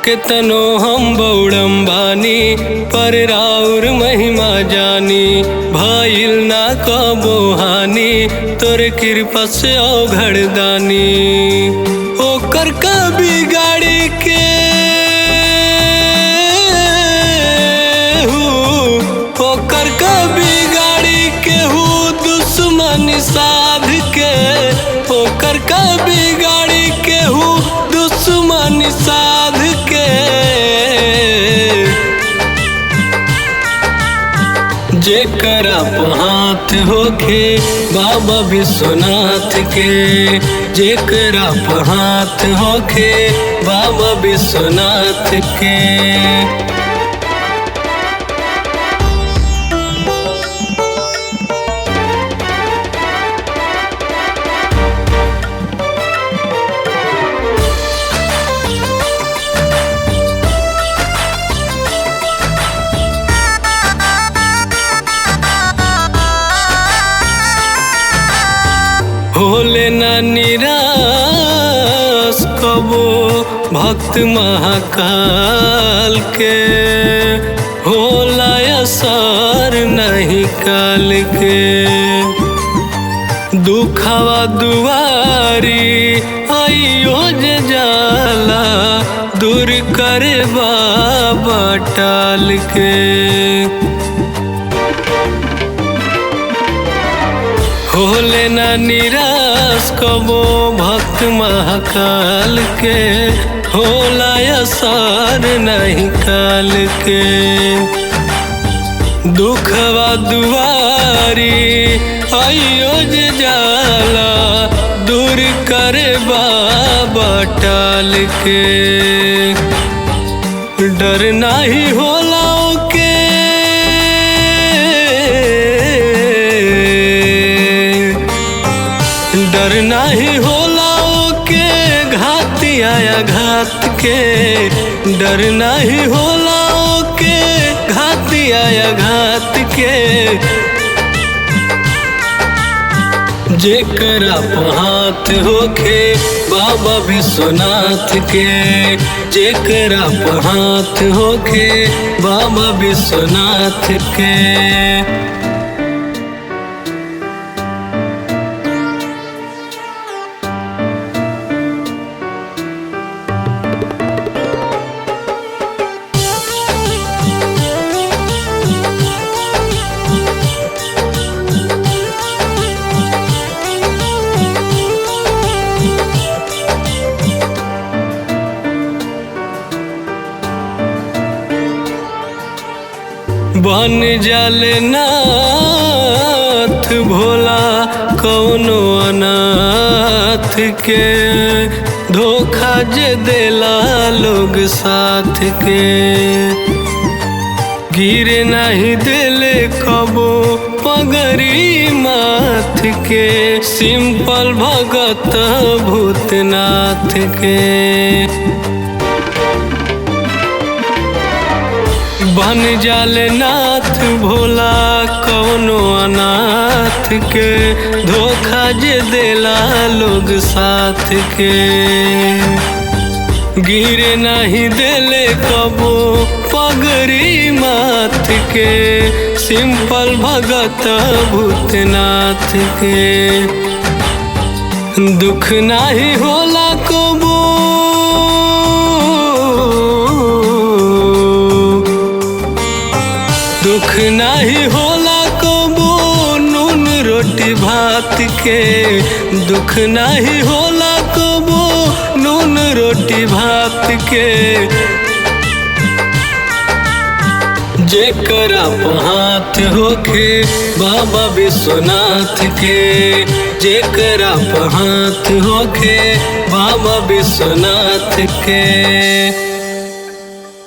कितनो हम बौड़म बानी पर राउर महिमा जानी। भइल ना कबो हानि तोरे कृपा से औघड़ दानी। ओकर का बिगाड़ी के ओकर का बिगाड़ी के दुश्मन साध के। ओकर का बिगाड़ी के दुश्मन साध के। जेकरा हाथ होखे बाबा विश्वनाथ के। जेकरा हाथ होखे बाबा विश्वनाथ के। होले ना निराश कबो भक्त महाकाल के। होला असर नहीं काल के। दुखवा दुआरी आइयो जे जाला दूर करे बाबा टाल के। होले ना निराश कबो भक्त महाकाल के। होला असर नहीं काल के। दुखवा दुआरी आइयो जे जाला दूर करे बाबा टाल के। डर नहीं होला के डर नहीं होला के घात आया घात के। डर नहीं होला के घात आया घात के। जेकरा हाथ होखे बाबा विश्वनाथ के। जेकरा हाथ होखे बाबा विश्वनाथ के। बन जाले नाथ भोला कौनो अनाथ के। धोखा जे देला लोग साथ के। गिरे नहीं देले कबो पगड़ी माथ के। सिंपल भगत भूतनाथ के। बन जाले नाथ भोला कौनो अनाथ के। धोखा जे देला लोग साथ के। गिरे नहीं देले कबो पगड़ी माथ के। सिंपल भगत भूतनाथ के। दुख नहीं होला कबो दुख नहीं होला कबो नून रोटी भात के। दुख नहीं होला कबो नून रोटी भात के। जेकरा हाथ होखे बाबा विश्वनाथ के। जेकरा हाथ होखे बाबा विश्वनाथ के।